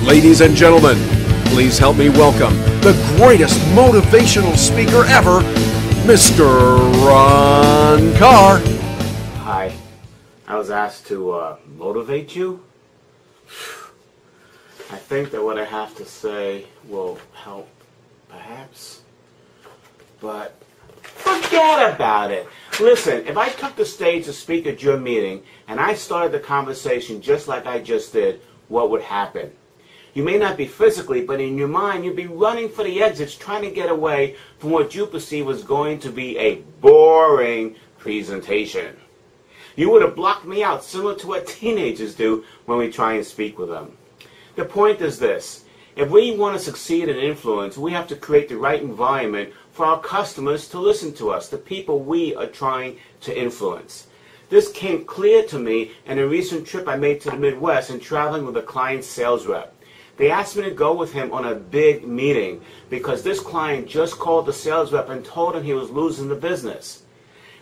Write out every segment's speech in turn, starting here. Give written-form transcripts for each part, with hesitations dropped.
Ladies and gentlemen, please help me welcome the greatest motivational speaker ever, Mr. Ron Karr. Hi, I was asked to motivate you. I think that what I have to say will help, perhaps, but forget about it. Listen, if I took the stage to speak at your meeting and I started the conversation just like I just did, what would happen? You may not be physically, but in your mind, you'd be running for the exits, trying to get away from what you perceive was going to be a boring presentation. You would have blocked me out, similar to what teenagers do when we try and speak with them. The point is this: if we want to succeed in influence, we have to create the right environment for our customers to listen to us, the people we are trying to influence. This came clear to me in a recent trip I made to the Midwest and traveling with a client sales rep. They asked me to go with him on a big meeting because this client just called the sales rep and told him he was losing the business.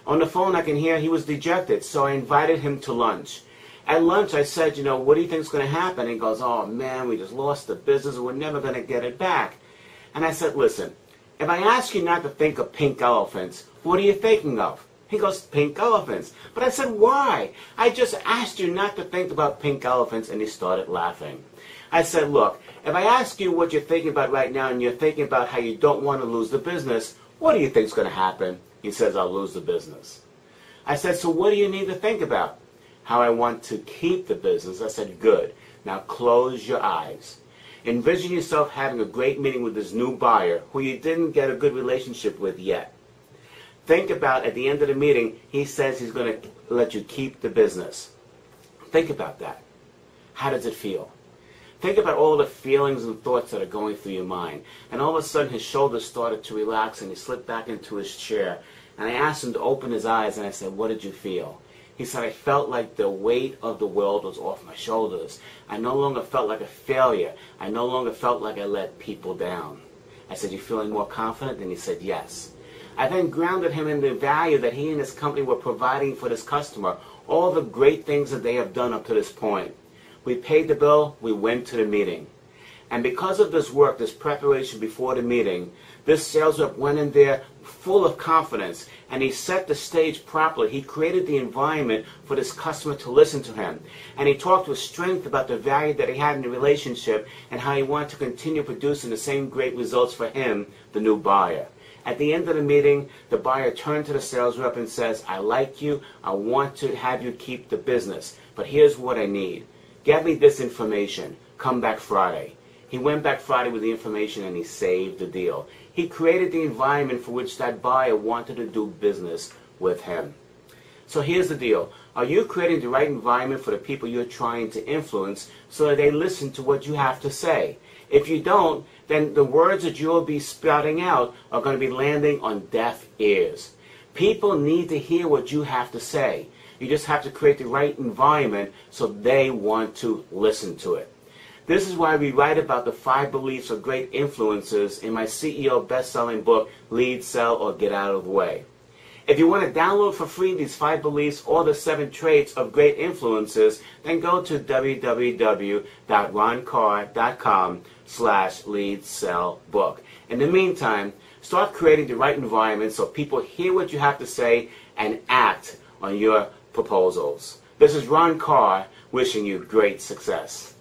On the phone I can hear he was dejected, so I invited him to lunch. At lunch I said, what do you think is going to happen? And he goes, oh man, we just lost the business and we're never going to get it back. And I said, listen, if I ask you not to think of pink elephants, what are you thinking of? He goes, pink elephants. But I said, why? I just asked you not to think about pink elephants, and he started laughing. I said, look, if I ask you what you're thinking about right now and you're thinking about how you don't want to lose the business, what do you think is going to happen? He says, I'll lose the business. I said, so what do you need to think about? How I want to keep the business. I said, good. Now close your eyes. Envision yourself having a great meeting with this new buyer who you didn't get a good relationship with yet. Think about at the end of the meeting, he says he's going to let you keep the business. Think about that. How does it feel? Think about all the feelings and thoughts that are going through your mind. And all of a sudden his shoulders started to relax and he slipped back into his chair. And I asked him to open his eyes and I said, what did you feel? He said, I felt like the weight of the world was off my shoulders. I no longer felt like a failure. I no longer felt like I let people down. I said, you feeling more confident? And he said, yes. I then grounded him in the value that he and his company were providing for this customer, all the great things that they have done up to this point. We paid the bill, we went to the meeting. And because of this work, this preparation before the meeting, this sales rep went in there full of confidence, and he set the stage properly. He created the environment for this customer to listen to him. And he talked with strength about the value that he had in the relationship and how he wanted to continue producing the same great results for him, the new buyer. At the end of the meeting, the buyer turned to the sales rep and says, I like you, I want to have you keep the business, but here's what I need. Get me this information. Come back Friday. He went back Friday with the information and he saved the deal. He created the environment for which that buyer wanted to do business with him. So here's the deal. Are you creating the right environment for the people you're trying to influence so that they listen to what you have to say? If you don't, then the words that you'll be spouting out are going to be landing on deaf ears. People need to hear what you have to say. You just have to create the right environment so they want to listen to it. This is why we write about the 5 beliefs of great influencers in my CEO best-selling book, Lead, Sell, or Get Out of the Way. If you want to download for free these 5 beliefs or the 7 traits of great influencers, then go to www.ronkarr.com/lead-sell-book. In the meantime, start creating the right environment so people hear what you have to say and act on your proposals. This is Ron Karr wishing you great success.